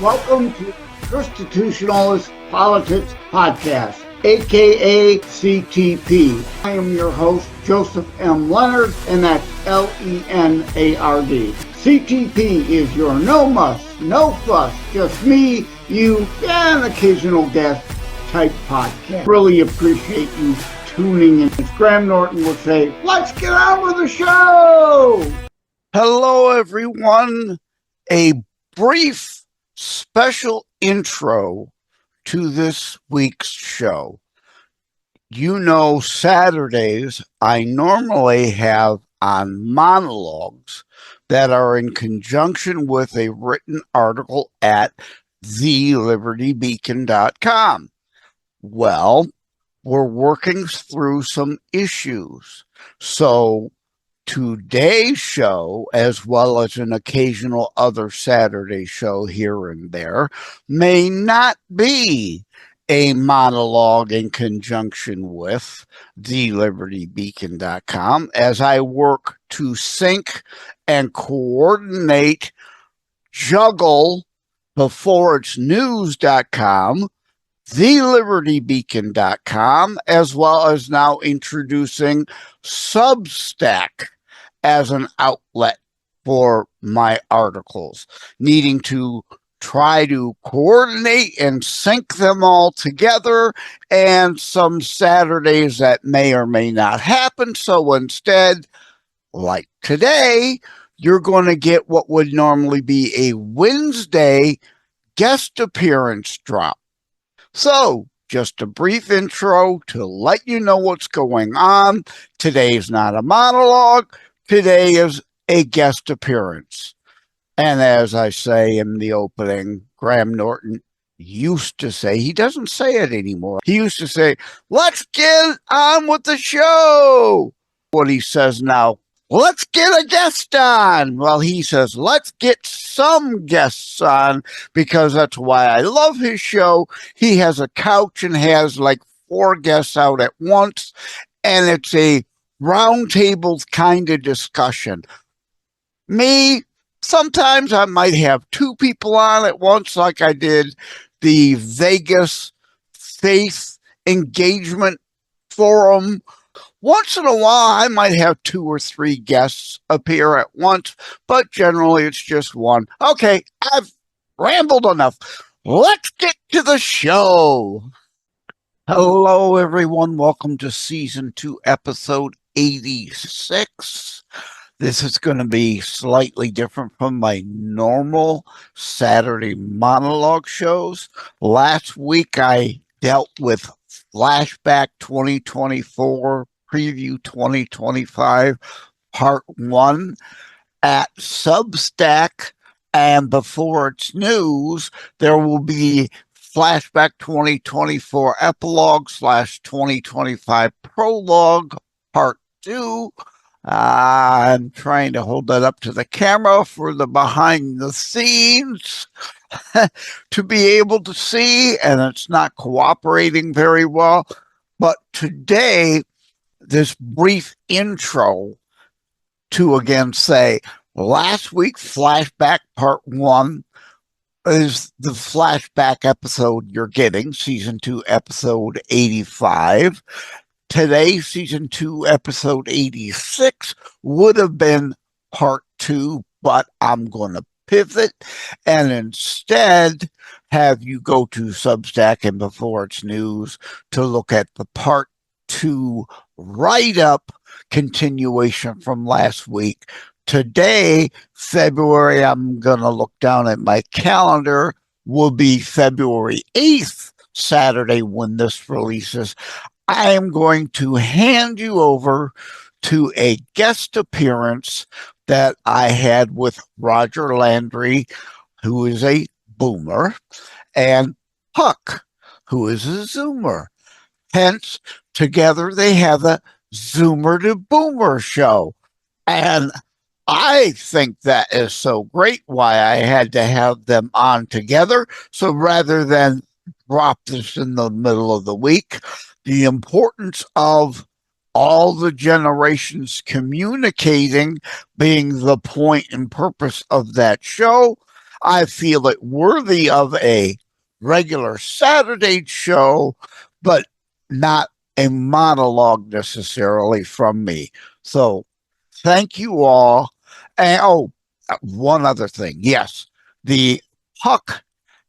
Welcome to ChristiTutionalist Politics Podcast, aka CTP. I am your host, Joseph M. Leonard, and that's Lenard. CTP is your no muss, no fuss, just me, you, and an occasional guest type podcast. Really appreciate you tuning in. As Graham Norton would say, let's get on with the show! Hello, everyone. A brief special intro to this week's show. You know, Saturdays, I normally have on monologues that are in conjunction with a written article at TheLibertyBeacon.com. Well, we're working through some issues. So today's show, as well as an occasional other Saturday show here and there, may not be a monologue in conjunction with TheLibertyBeacon.com as I work to sync and coordinate, juggle before it's news.com, TheLibertyBeacon.com, as well as now introducing Substack as an outlet for my articles, needing to try to coordinate and sync them all together, and some Saturdays that may or may not happen. So instead, like today, you're going to get what would normally be a Wednesday guest appearance drop. So, just a brief intro to let you know what's going on. Today's not a monologue. Today is a guest appearance. And as I say in the opening, Graham Norton used to say, he doesn't say it anymore. He used to say, let's get on with the show. What he says now, let's get a guest on. Well, he says, let's get some guests on, because that's why I love his show. He has a couch and has like 4 guests out at once, and it's a roundtable kind of discussion. Me, sometimes I might have 2 people on at once, like I did the Vegas Faith Engagement Forum. Once in a while, I might have 2 or 3 guests appear at once, but generally it's just one. Okay, I've rambled enough. Let's get to the show. Hello, everyone. Welcome to Season 2, Episode 86. This is going to be slightly different from my normal Saturday monologue shows. Last week, I dealt with Flashback 2024, Preview 2025, Part 1 at Substack, and before it's news, there will be Flashback 2024 Epilogue / 2025 Prologue, Part 2. I'm trying to hold that up to the camera for the behind the scenes to be able to see, and it's not cooperating very well. But today, this brief intro to again say, last week, Flashback Part 1 is the flashback episode you're getting, Season 2, Episode 85. Today, Season 2, Episode 86 would have been Part 2, but I'm going to pivot and instead have you go to Substack and before it's news to look at the Part 2 write-up continuation from last week. Today, February, I'm going to look down at my calendar, will be February 8th, Saturday, when this releases. I am going to hand you over to a guest appearance that I had with Roger Landry, who is a boomer, and Huck, who is a Zoomer. Hence, together they have a Zoomer2Boomers show. And I think that is so great why I had to have them on together. So rather than drop this in the middle of the week, the importance of all the generations communicating being the point and purpose of that show, I feel it worthy of a regular Saturday show, but not a monologue necessarily from me. So thank you all. And one other thing. Yes, the Huck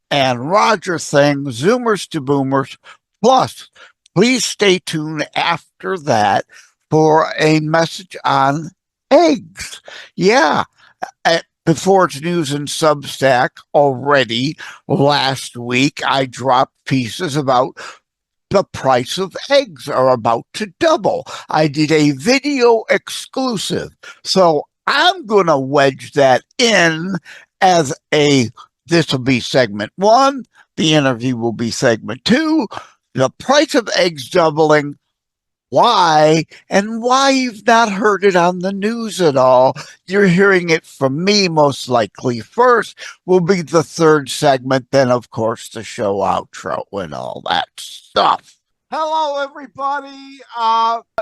and Roger thing, Zoomers2Boomers. Plus, please stay tuned after that for a message on eggs. Yeah. Before it's news in Substack already last week, I dropped pieces about the price of eggs are about to double. I did a video exclusive. So I'm going to wedge that in as this will be segment 1. The interview will be segment 2. The price of eggs doubling. Why, and why you've not heard it on the news at all. You're hearing it from me most likely first, will be the third segment, then of course the show outro and all that stuff. Hello everybody.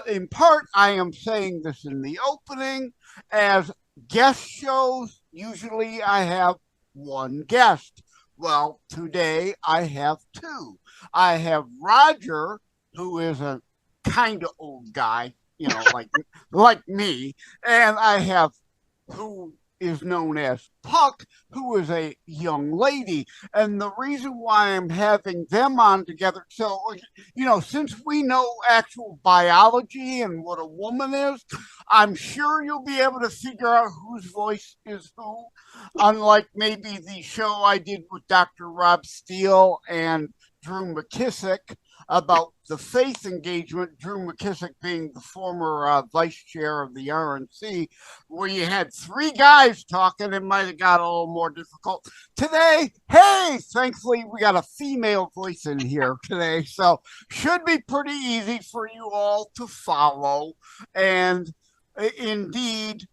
In part I am saying this in the opening. As guest shows, usually I have one guest. Well, today I have two. I have Roger, who is a kind of old guy, like me, and I have who is known as Puck, who is a young lady. And the reason why I'm having them on together, so, since we know actual biology and what a woman is, I'm sure you'll be able to figure out whose voice is who, unlike maybe the show I did with Dr. Rob Steele and Drew McKissick about the faith engagement, Drew McKissick being the former vice chair of the RNC, where you had three guys talking. It might have got a little more difficult. Today, hey, thankfully we got a female voice in here today, so should be pretty easy for you all to follow. And indeed,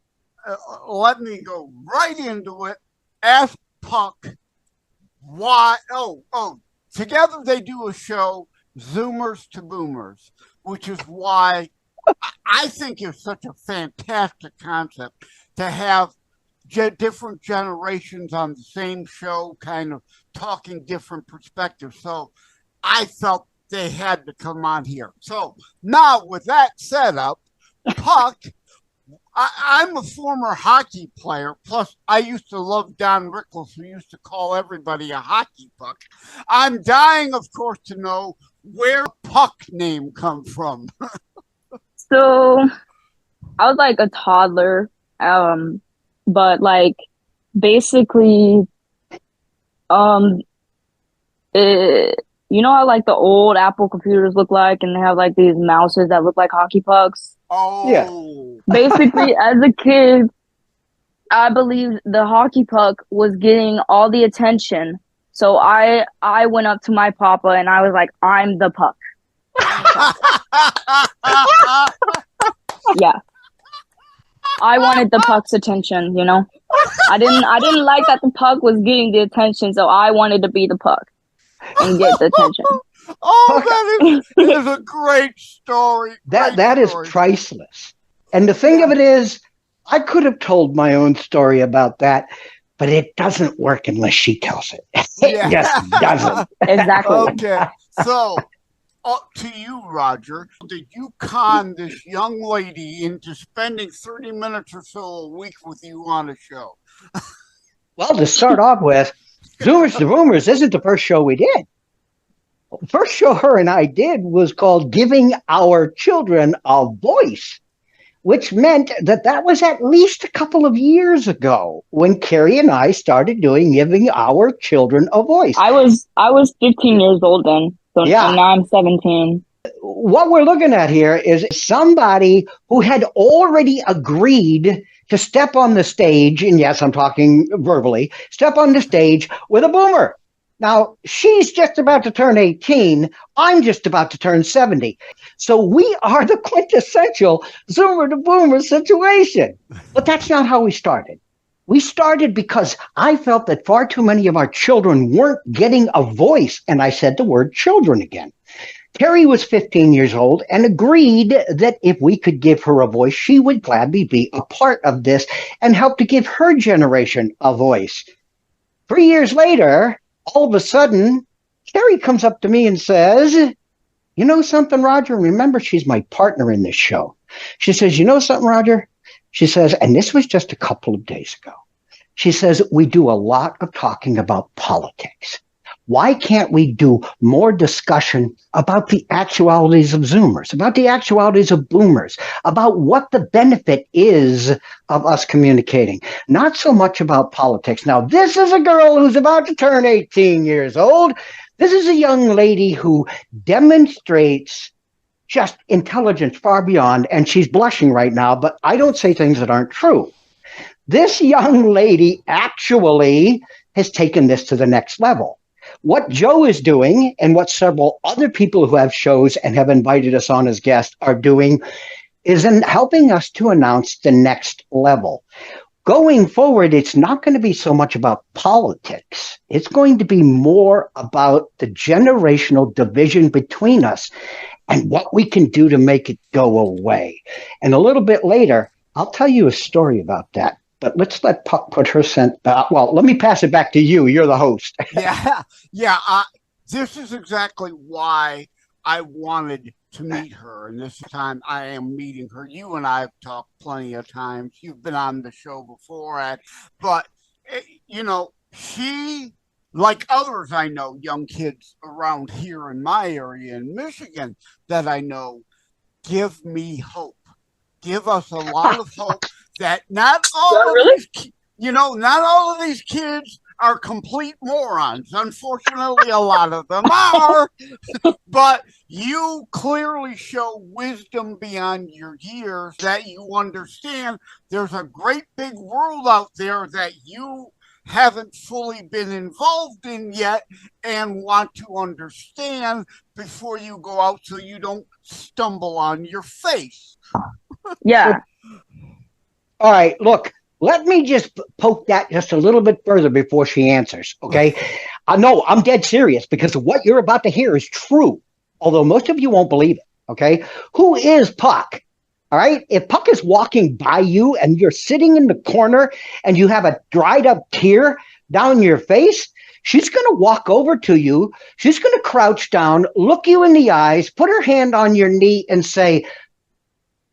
let me go right into it. Ask Puck why. Together they do a show, Zoomers2Boomers, which is why I think it's such a fantastic concept to have different generations on the same show, kind of talking different perspectives. So I felt they had to come on here. So now with that set up, Puck, I'm a former hockey player. Plus, I used to love Don Rickles, who used to call everybody a hockey puck. I'm dying, of course, to know where Puck name come from. So, I was like a toddler, but like basically, you know how like the old Apple computers look like, and they have like these mouses that look like hockey pucks. Oh, yeah. Basically, as a kid, I believed the hockey puck was getting all the attention. So I went up to my papa and I was like, I'm the puck. Yeah. I wanted the puck's attention, you know? I didn't like that the puck was getting the attention, so I wanted to be the puck and get the attention. Oh, that is a great story. That is priceless. And the thing of it is, I could have told my own story about that, but it doesn't work unless she tells it. It just doesn't. Exactly. Okay. So, to you, Roger, did you con this young lady into spending 30 minutes or so a week with you on a show? Well, to start off with, Zoomers2Boomers isn't the first show we did. The first show her and I did was called Giving Our Children a Voice, which meant that was at least a couple of years ago when Carrie and I started doing Giving Our Children a Voice. I was 15 years old then, so yeah. Now I'm 17. What we're looking at here is somebody who had already agreed to step on the stage, and yes, I'm talking verbally, step on the stage with a boomer. Now, she's just about to turn 18. I'm just about to turn 70. So we are the quintessential Zoomer-to-Boomer situation. But that's not how we started. We started because I felt that far too many of our children weren't getting a voice. And I said the word children again. Terry was 15 years old and agreed that if we could give her a voice, she would gladly be a part of this and help to give her generation a voice. 3 years later, all of a sudden, Carrie comes up to me and says, you know something, Roger? Remember, she's my partner in this show. She says, you know something, Roger? She says, and this was just a couple of days ago. She says, we do a lot of talking about politics. Why can't we do more discussion about the actualities of Zoomers, about the actualities of Boomers, about what the benefit is of us communicating? Not so much about politics. Now, this is a girl who's about to turn 18 years old. This is a young lady who demonstrates just intelligence far beyond, and she's blushing right now, but I don't say things that aren't true. This young lady actually has taken this to the next level. What Joe is doing and what several other people who have shows and have invited us on as guests are doing is in helping us to announce the next level. Going forward, it's not going to be so much about politics. It's going to be more about the generational division between us and what we can do to make it go away. And a little bit later, I'll tell you a story about that. But let's let Puck put her well, let me pass it back to you. You're the host. Yeah. This is exactly why I wanted to meet her. And this time I am meeting her. You and I have talked plenty of times. You've been on the show before. But, she, like others I know, young kids around here in my area in Michigan that I know, give me hope. Give us a lot of hope. That not all of these kids are complete morons. Unfortunately, a lot of them are. But you clearly show wisdom beyond your years, that you understand there's a great big world out there that you haven't fully been involved in yet and want to understand before you go out so you don't stumble on your face. Yeah. All right, look, let me just poke that just a little bit further before she answers, okay? I know I'm dead serious because what you're about to hear is true, although most of you won't believe it, okay? Who is Puck? All right? If Puck is walking by you and you're sitting in the corner and you have a dried up tear down your face, she's going to walk over to you. She's going to crouch down, look you in the eyes, put her hand on your knee and say,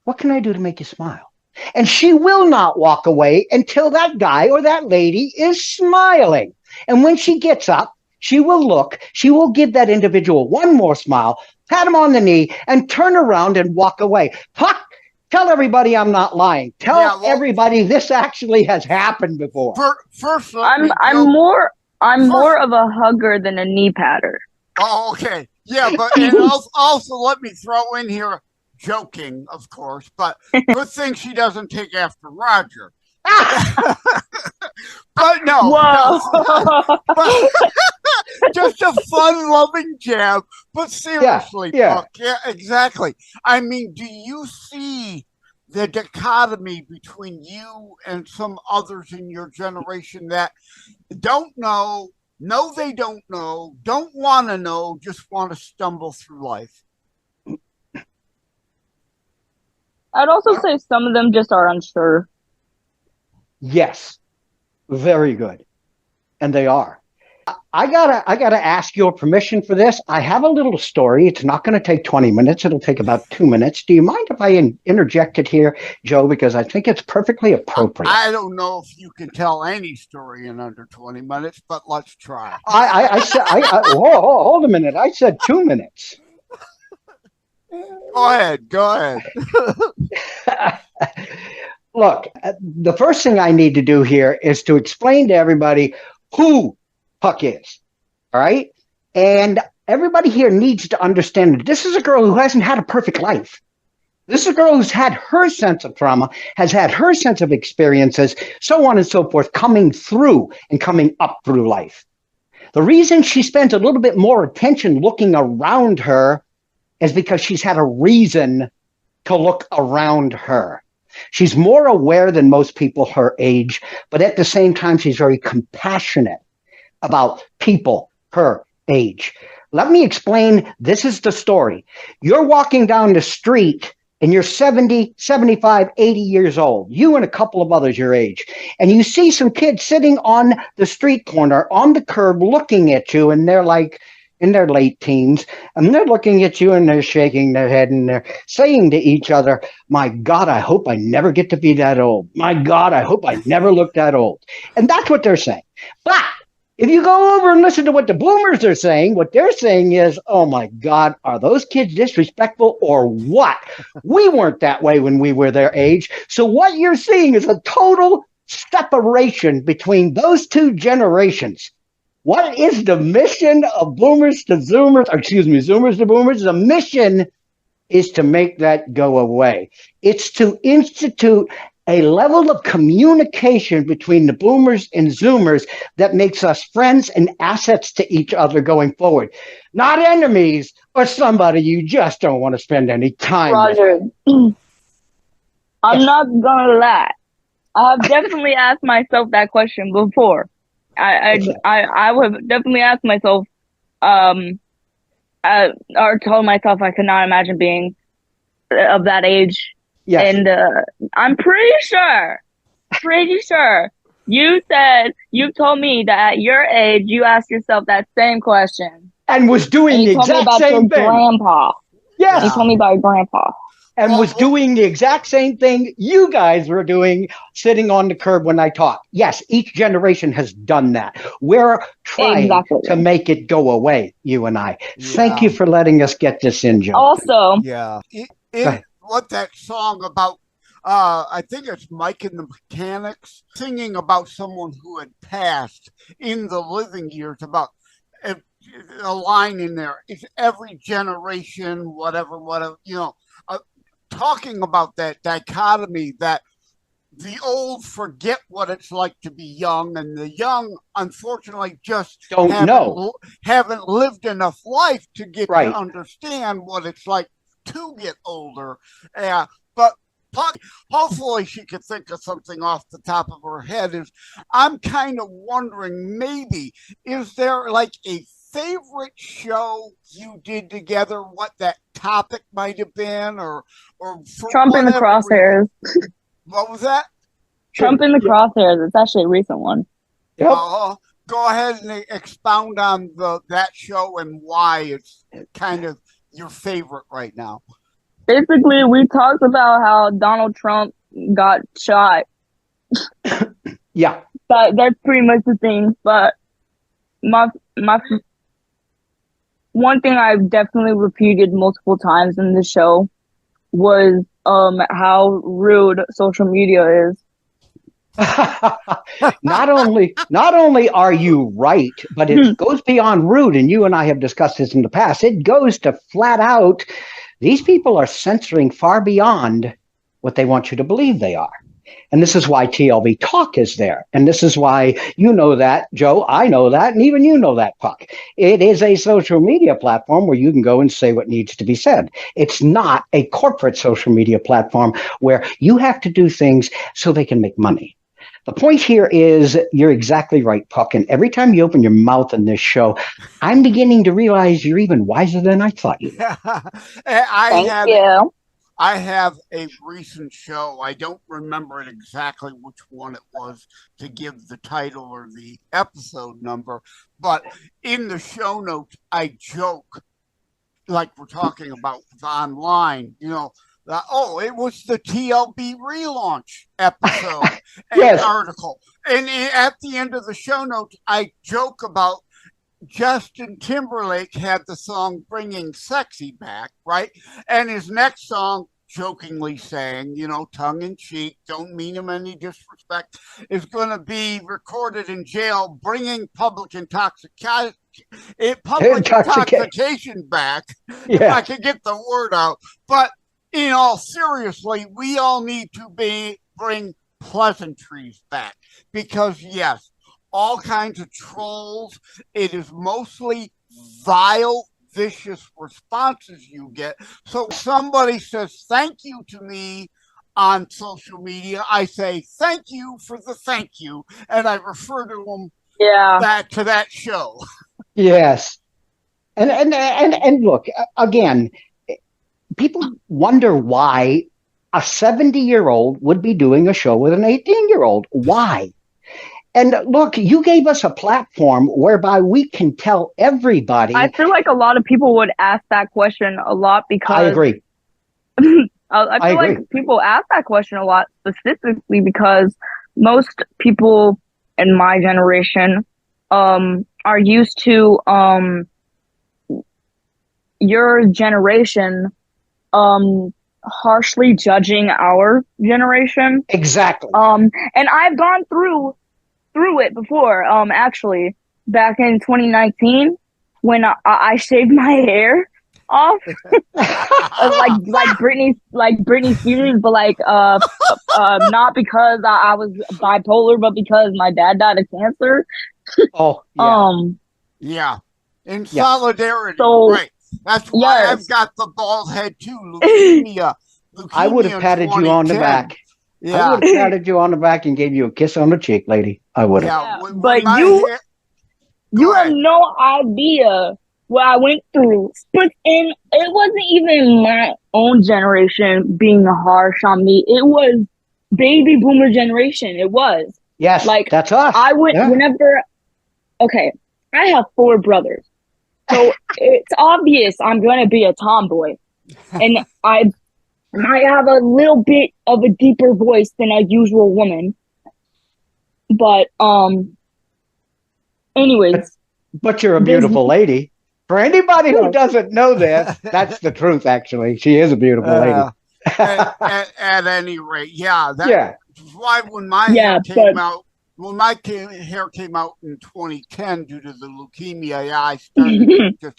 what can I do to make you smile? And she will not walk away until that guy or that lady is smiling. And when she gets up, she will look, she will give that individual one more smile, pat him on the knee, and turn around and walk away. Puck, tell everybody I'm not lying. Tell everybody this actually has happened before. First, I'm more of a hugger than a knee patter. Oh, okay. Yeah, but and also let me throw in here, joking, of course, but good thing she doesn't take after Roger. But no, but just a fun-loving jab. But seriously, Puck, yeah, exactly. I mean, do you see the dichotomy between you and some others in your generation that don't know they don't know, don't want to know, just want to stumble through life? I'd also say some of them just are unsure. Yes, very good. And they are. I gotta ask your permission for this. I have a little story. It's not going to take 20 minutes. It'll take about 2 minutes. Do you mind if I interject it here, Joe? Because I think it's perfectly appropriate. I don't know if you can tell any story in under 20 minutes, but let's try. I said, hold a minute. I said 2 minutes. Go ahead. Look, the first thing I need to do here is to explain to everybody who Puck is, all right? And everybody here needs to understand that this is a girl who hasn't had a perfect life. This is a girl who's had her sense of trauma, has had her sense of experiences, so on and so forth, coming through and coming up through life. The reason she spends a little bit more attention looking around her is because she's had a reason to look around her. She's more aware than most people her age, but at the same time, she's very compassionate about people her age. Let me explain. This is the story. You're walking down the street and you're 70, 75, 80 years old, you and a couple of others your age, and you see some kids sitting on the street corner, on the curb, looking at you, and they're like in their late teens, and they're looking at you and they're shaking their head and they're saying to each other, my God, I hope I never get to be that old. My God, I hope I never look that old. And that's what they're saying. But if you go over and listen to what the boomers are saying, what they're saying is, oh my God, are those kids disrespectful or what? We weren't that way when we were their age. So what you're seeing is a total separation between those two generations. What is the mission of boomers to Zoomers, or excuse me, Zoomers to boomers? The mission is to make that go away. It's to institute a level of communication between the boomers and Zoomers that makes us friends and assets to each other going forward. Not enemies or somebody you just don't want to spend any time Roger, with. I'm not gonna lie. I've definitely asked myself that question before. I would definitely ask myself, or told myself I could not imagine being of that age. Yes. And I'm pretty sure you told me that at your age you asked yourself that same question. And was doing the exact same thing. Grandpa. Yes. You told me about your grandpa. And was doing the exact same thing you guys were doing, sitting on the curb when I talk. Yes, each generation has done that. We're trying to make it go away, you and I. Yeah. Thank you for letting us get this in, Joe. Also, yeah, what that song about, I think it's Mike and the Mechanics, singing about someone who had passed in the living years, about a line in there. It's every generation, whatever, you know, talking about that dichotomy that the old forget what it's like to be young, and the young, unfortunately, just haven't lived enough life to get to understand what it's like to get older. But hopefully she could think of something off the top of her head. I'm kind of wondering, maybe, is there like a favorite show you did together, what that topic might have been, or Trump in the Crosshairs. What was that? Trump in the Crosshairs. It's actually a recent one. Yep. Go ahead and expound on that show and why it's kind of your favorite right now. Basically, we talked about how Donald Trump got shot. Yeah. That's pretty much the thing. But my one thing I've definitely repeated multiple times in the show was how rude social media is. Not only are you right, but it goes beyond rude, and you and I have discussed this in the past. It goes to flat out, these people are censoring far beyond what they want you to believe they are. And this is why TLV Talk is there. And this is why you know that, Joe, I know that, and even you know that, Puck. It is a social media platform where you can go and say what needs to be said. It's not a corporate social media platform where you have to do things so they can make money. The point here is you're exactly right, Puck. And every time you open your mouth in this show, I'm beginning to realize you're even wiser than I thought you were. Thank you. I have a recent show. I don't remember it exactly which one it was to give the title or the episode number, but in the show notes, I joke, like we're talking about online, you know, it was the TLB relaunch episode and article. And at the end of the show notes, I joke about Justin Timberlake had the song Bringing Sexy Back, right? And his next song, jokingly saying, you know, tongue in cheek, don't mean him any disrespect, is going to be recorded in jail, bringing public intoxication back, if I could get the word out. But in all seriously, we all need to bring pleasantries back, because yes, all kinds of trolls. It is mostly vile, vicious responses you get. So somebody says thank you to me on social media, I say thank you for the thank you, and I refer to them back to that show. Yes. And look, again, people wonder why a 70-year-old would be doing a show with an 18-year-old. Why? And look, you gave us a platform whereby we can tell everybody. I feel like a lot of people would ask that question a lot because I agree. I feel like people ask that question a lot specifically because most people in my generation are used to your generation harshly judging our generation. Exactly. And I've gone through it before, actually, back in 2019 when I shaved my hair off, like Britney Spears, but not because I was bipolar, but because my dad died of cancer. Oh, yeah. Yeah. In solidarity, so, right. That's why I've got the bald head too, leukemia. I would have patted you on the back. Yeah. I would have patted you on the back and gave you a kiss on the cheek, lady. I would have. Yeah, but you have no idea what I went through. But it wasn't even my own generation being harsh on me. It was baby boomer generation. It was. Yes, like that's us. I went whenever. Okay, I have 4 brothers, so it's obvious I'm going to be a tomboy, and I might have a little bit of a deeper voice than a usual woman. But anyways. But you're a beautiful lady. For anybody who doesn't know this, that's the truth, actually. She is a beautiful lady. At any rate, that's why when my hair came out, when my hair came out in 2010 due to the leukemia, I started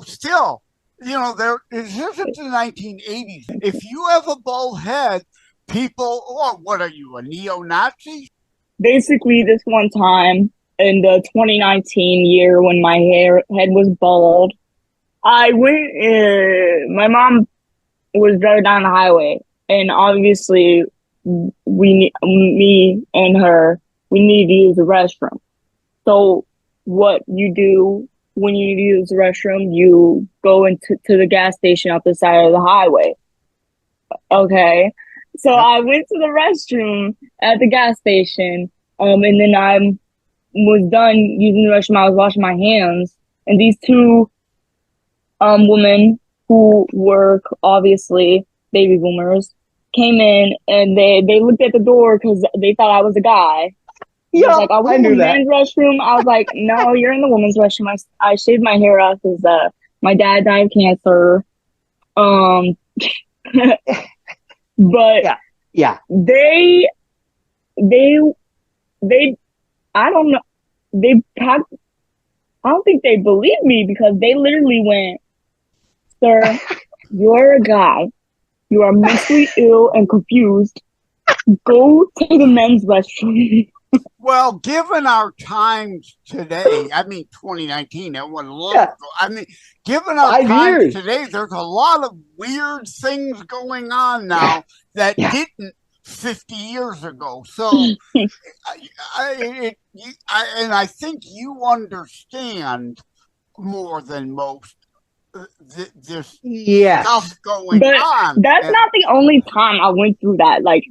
still. This isn't the 1980s. If you have a bald head, people, what are you, a neo-Nazi? Basically, this one time in the 2019 year when my head was bald, I went, my mom was driving down the highway, and obviously me and her, we needed to use the restroom. So what you do when you use the restroom, you go to the gas station up the side of the highway. Okay. So I went to the restroom at the gas station, and then I was done using the restroom. I was washing my hands, and these 2 women who were obviously baby boomers came in, and they looked at the door because they thought I was a guy. Yeah, like, are we in the men's restroom? I was like, no, you're in the women's restroom. I shaved my hair off because my dad died of cancer. But they I don't know. I don't think they believed me because they literally went, "Sir, you're a guy. You are mentally ill and confused. Go to the men's restroom." Well, given our times today, 2019, that wasn't long ago. Given our times today, there's a lot of weird things going on now that didn't 50 years ago. So, I think you understand more than most this stuff going on. That's not the only time I went through that. Like,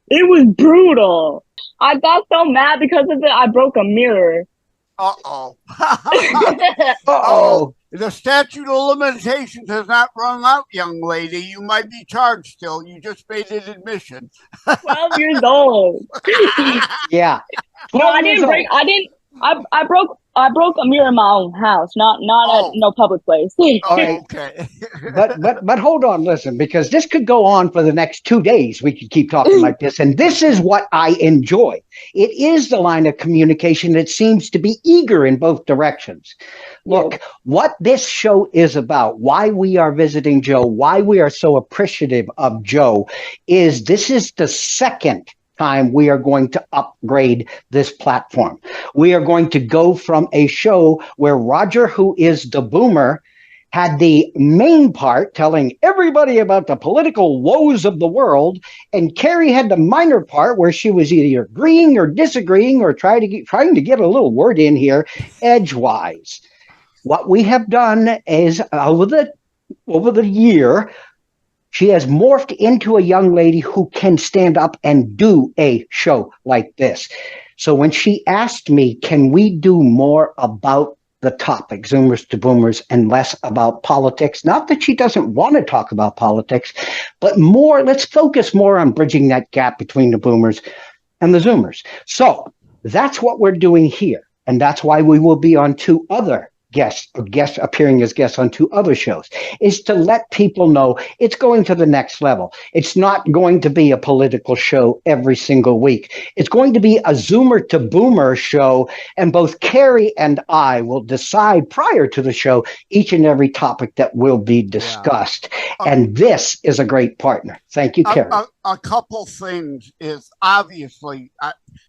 it was brutal. I got so mad because of it, I broke a mirror. Uh-oh. Uh-oh. The statute of limitations has not run out, young lady. You might be charged still. You just made an admission. 12 years old. Yeah. No, I didn't break. I broke a mirror in my own house, not at no public place. Okay. but hold on, listen, because this could go on for the next 2 days. We could keep talking like this, and this is what I enjoy. It is the line of communication that seems to be eager in both directions. Look, what this show is about, why we are visiting Joe, why we are so appreciative of Joe, is this is the second time we are going to upgrade this platform. We are going to go from a show where Roger, who is the boomer, had the main part telling everybody about the political woes of the world, and Carrie had the minor part where she was either agreeing or disagreeing or trying to get a little word in here edgewise. What we have done is, over the over the year, she has morphed into a young lady who can stand up and do a show like this. So when she asked me, can we do more about the topic, Zoomers to Boomers, and less about politics? Not that she doesn't want to talk about politics, but more, let's focus more on bridging that gap between the Boomers and the Zoomers. So that's what we're doing here. And that's why we will be on two other guests appearing as guests on two other shows, is to let people know it's going to the next level. It's not going to be a political show every single week. It's going to be a Zoomer to Boomer show, and both Carrie and I will decide prior to the show each and every topic that will be discussed. Yeah. And this is a great partner. Thank you, Carrie. A couple things is obviously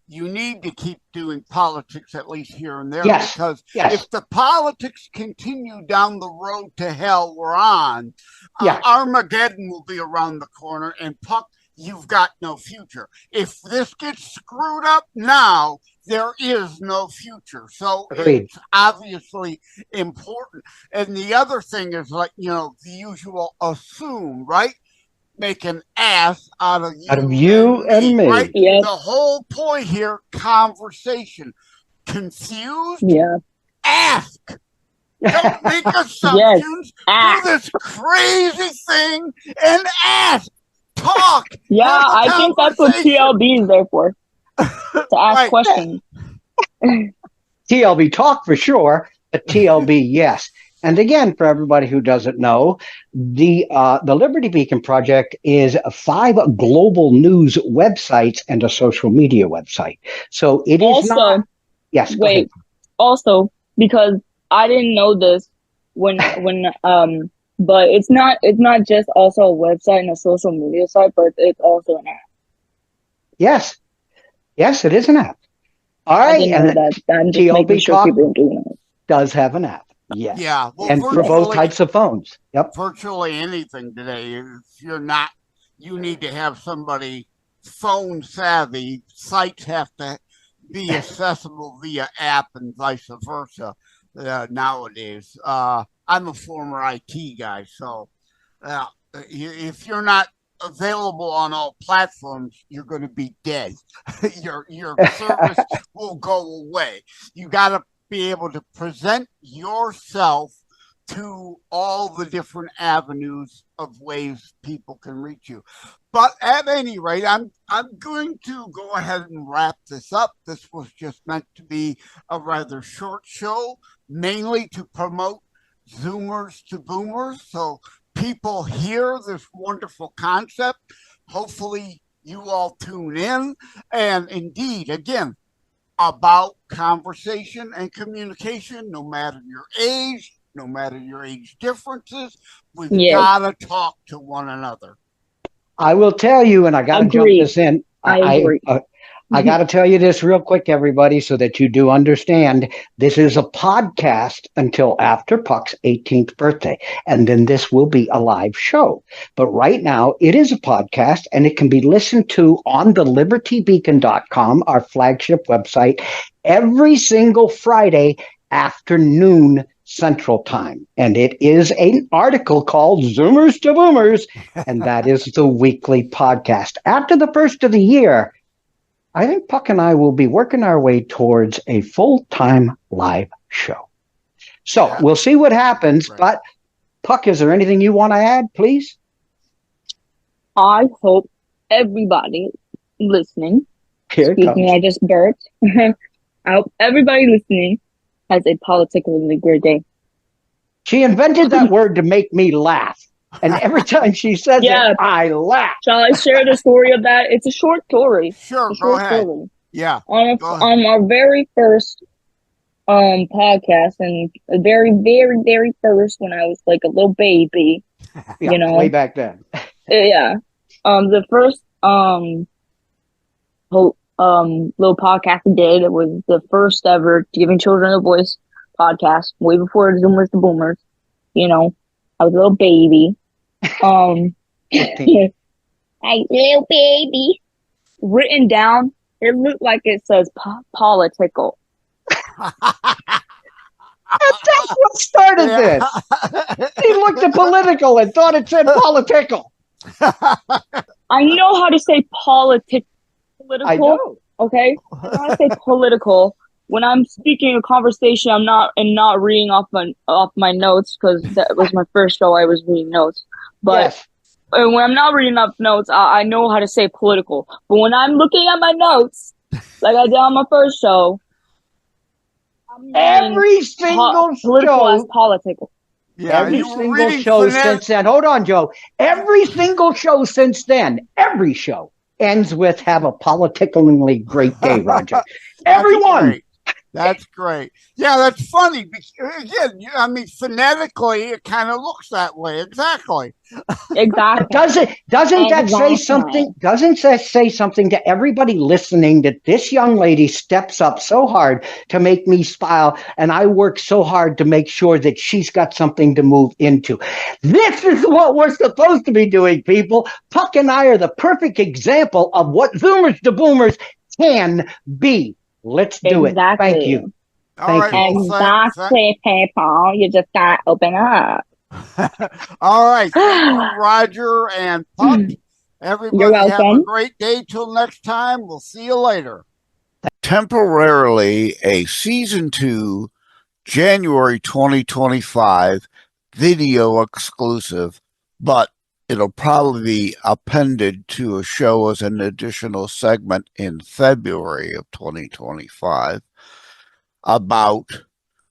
you need to keep doing politics at least here and there, because if the politics continue down the road to hell we're on, Armageddon will be around the corner, and Puck, you've got no future. If this gets screwed up now, there is no future. So it's obviously important. And the other thing is, like, the usual assume, right? Make an ass out of you and me. Right? Yes. The whole point here, conversation. Confused? Yeah. Ask. Don't make assumptions. Do this crazy thing and ask. Talk. Yeah, I think that's what TLB is there for. To ask questions. TLB talk for sure, but TLB, yes. And again, for everybody who doesn't know, the Liberty Beacon Project is 5 global news websites and a social media website. So it is also not. Yes. Wait. Also, because I didn't know this when but it's not just also a website and a social media site, but it's also an app. Yes. Yes, it is an app. All right. I didn't know that. I'm just making sure people are doing it. Does have an app. Yes. Yeah. Well, and for both types of phones. Yep. Virtually anything today. If you're not, you need to have somebody phone savvy. Sites have to be accessible via app and vice versa nowadays. I'm a former IT guy, so if you're not available on all platforms, you're going to be dead. Your service will go away. You got to be able to present yourself to all the different avenues of ways people can reach you. But at any rate, I'm going to go ahead and wrap this up. This was just meant to be a rather short show, mainly to promote Zoomers to Boomers, so people hear this wonderful concept. Hopefully you all tune in. And indeed, again, about conversation and communication, no matter your age, no matter your age differences, we've got to talk to one another. I will tell you, and I got to jump this in. I agree. I got to tell you this real quick, everybody, so that you do understand. This is a podcast until after Puck's 18th birthday, and then this will be a live show. But right now, it is a podcast, and it can be listened to on TheLibertyBeacon.com, our flagship website, every single Friday afternoon Central Time. And it is an article called Zoomers to Boomers, and that is the weekly podcast. After the first of the year, I think Puck and I will be working our way towards a full-time live show. So we'll see what happens. Right. But Puck, is there anything you want to add, please? I hope everybody listening, excuse me, I just burped. I hope everybody listening has a politically great day. She invented that word to make me laugh. And every time she says it, I laugh. Shall I share the story of that? It's a short story. Sure, go ahead. Story. Yeah. On our very first podcast, and the very, very, very first, when I was like a little baby, way back then. The first little podcast we did, it was the first ever Giving Children a Voice podcast, way before Zoomers to Boomers. I was a little baby. Hey, little baby. Written down, it looked like it says political. That's what started this. He looked at political and thought it said political. I know how to say political. I know. Okay, I know how to say political. When I'm speaking a conversation, I'm not reading off my notes, because that was my first show. I was reading notes, but Yes. when I'm not reading up notes, I know how to say political. But when I'm looking at my notes, like I did on my first show, I'm Every single political as show. political. Yeah, Every you were single reading show phonetic- since then. Hold on, Joe. Every single show since then, every show ends with "Have a politically great day, Roger." Everyone. Great. That's great. Yeah, that's funny. Again, I mean, phonetically, it kind of looks that way. Exactly. Exactly. Doesn't that say Exactly. something? Doesn't that say something to everybody listening, that this young lady steps up so hard to make me smile, and I work so hard to make sure that she's got something to move into? This is what we're supposed to be doing, people. Puck and I are the perfect example of what Zoomers2Boomers can be. Let's do it. Thank you. All right. Thank you. Well, Exactly, people. You just gotta open up. all right. Thank you, Roger and Puck. Everybody You're have a welcome. great day. Till next time. We'll see you later. Temporarily a season 2, January 2025 video exclusive, but it'll probably be appended to a show as an additional segment in February of 2025 about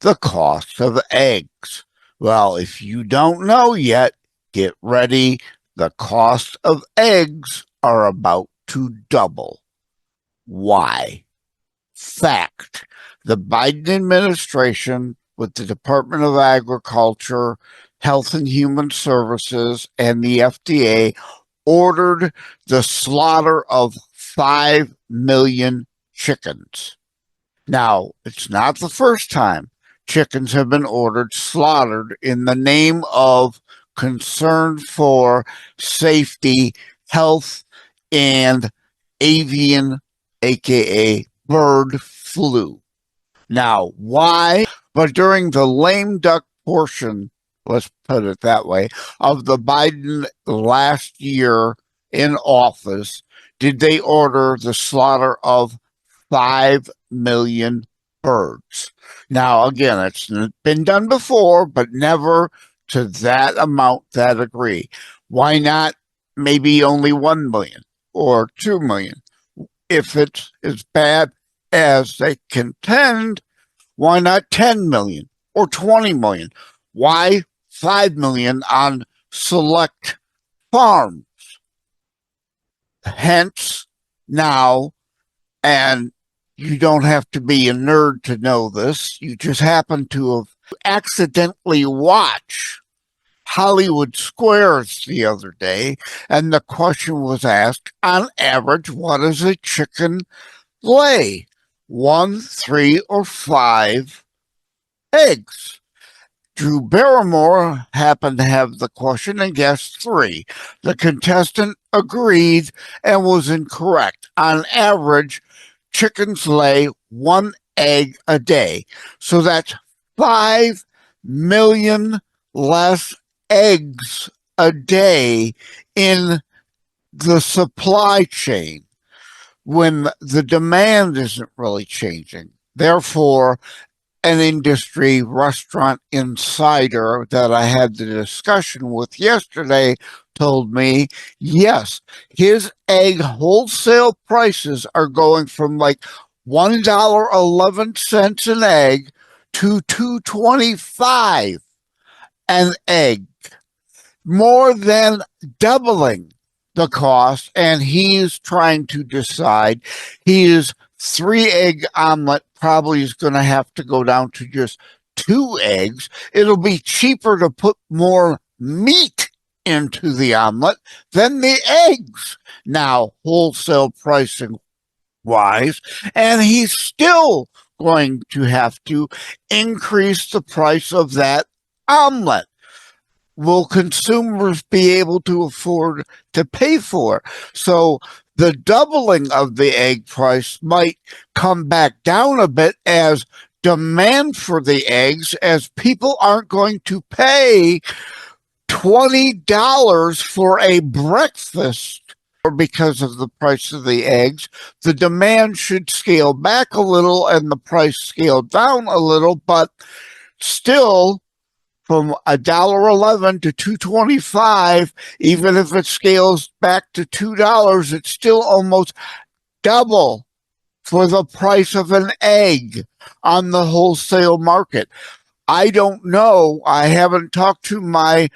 the cost of eggs. Well, if you don't know yet, get ready. The cost of eggs are about to double. Why? Fact. The Biden administration, with the Department of Agriculture, Health and Human Services, and the FDA, ordered the slaughter of 5 million chickens. Now, it's not the first time chickens have been slaughtered in the name of concern for safety, health, and avian, aka bird flu. Now, why? But during the lame duck portion, let's put it that way, of the Biden last year in office, did they order the slaughter of 5 million birds. Now, again, it's been done before, but never to that amount, that degree. Why not maybe only 1 million or 2 million? If it's as bad as they contend, why not 10 million or 20 million? Why 5 million on select farms? Hence, now, and you don't have to be a nerd to know this, you just happen to have accidentally watched Hollywood Squares the other day, and the question was asked, on average, what does a chicken lay? 1, 3, or 5 eggs. Drew Barrymore happened to have the question and guessed 3. The contestant agreed and was incorrect. On average, chickens lay 1 egg a day. So that's 5 million less eggs a day in the supply chain when the demand isn't really changing. Therefore, an industry restaurant insider that I had the discussion with yesterday told me, yes, his egg wholesale prices are going from like $1.11 an egg to $2.25 an egg, more than doubling the cost. And he's trying to decide his 3-egg omelet probably is going to have to go down to just 2 eggs. It'll be cheaper to put more meat into the omelet than the eggs now, wholesale pricing wise, and he's still going to have to increase the price of that omelet. Will consumers be able to afford to pay for? So the doubling of the egg price might come back down a bit as demand for the eggs, as people aren't going to pay $20 for a breakfast or because of the price of the eggs. The demand should scale back a little and the price scale down a little, but still from $1.11 to $2.25, even if it scales back to $2, it's still almost double for the price of an egg on the wholesale market. I don't know. I haven't talked to my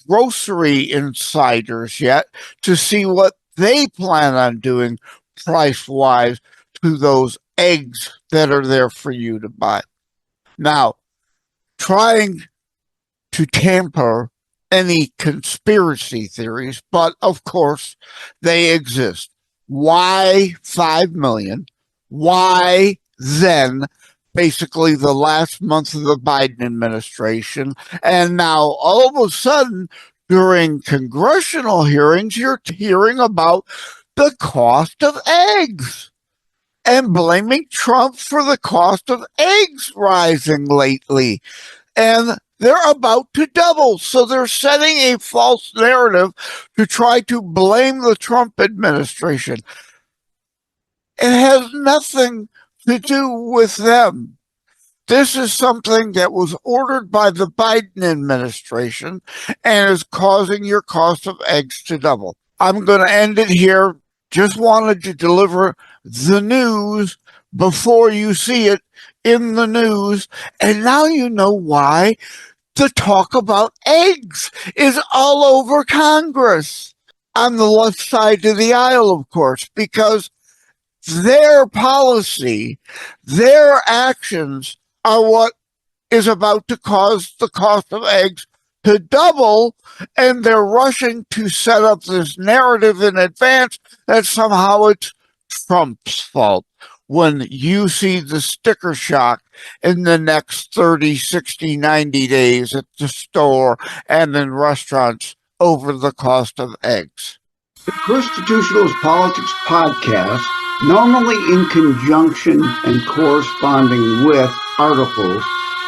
grocery insiders yet to see what they plan on doing price-wise to those eggs that are there for you to buy. Now, trying to tamper any conspiracy theories, but of course they exist. Why 5 million? Why then? Basically the last month of the Biden administration. And now all of a sudden, during congressional hearings, you're hearing about the cost of eggs and blaming Trump for the cost of eggs rising lately. And they're about to double. So they're setting a false narrative to try to blame the Trump administration. It has nothing to do with them. This is something that was ordered by the Biden administration and is causing your cost of eggs to double. I'm going to end it here. Just wanted to deliver the news before you see it in the news. And now you know why the talk about eggs is all over Congress. On the left side of the aisle, of course, because their policy, their actions are what is about to cause the cost of eggs to double, and they're rushing to set up this narrative in advance that somehow it's Trump's fault when you see the sticker shock in the next 30, 60, 90 days at the store and in restaurants over the cost of eggs. The ChristiTutionalist Politics podcast, normally in conjunction and corresponding with articles,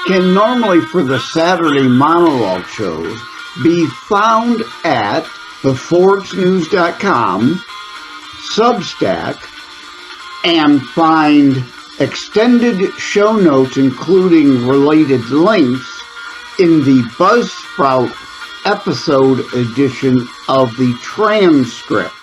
can normally, for the Saturday monologue shows, be found at thefordsnews.com, Substack, and find extended show notes, including related links, in the Buzzsprout episode edition of the Transcript.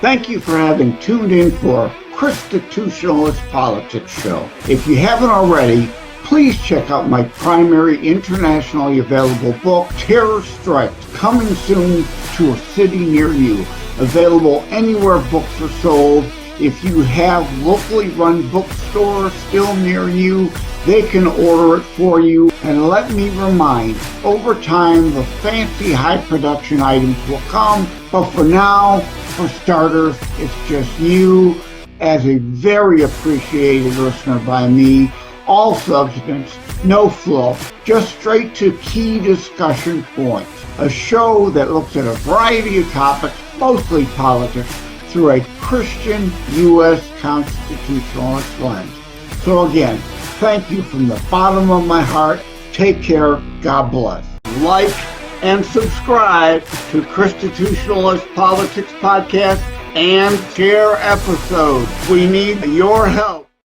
Thank you for having tuned in for ChristiTutionalist Politics show. If you haven't already, please check out my primary internationally available book, Terror Strikes, coming soon to a city near you. Available anywhere books are sold. If you have locally run bookstores still near you, they can order it for you. And let me remind, over time, the fancy high production items will come. But for now, for starters, it's just you as a very appreciated listener by me. All substance, no fluff, just straight to key discussion points. A show that looks at a variety of topics, mostly politics, through a Christian U.S. constitutionalist lens. So again, thank you from the bottom of my heart. Take care. God bless. Like and subscribe to ChristiTutionalist Politics podcast and share episodes. We need your help.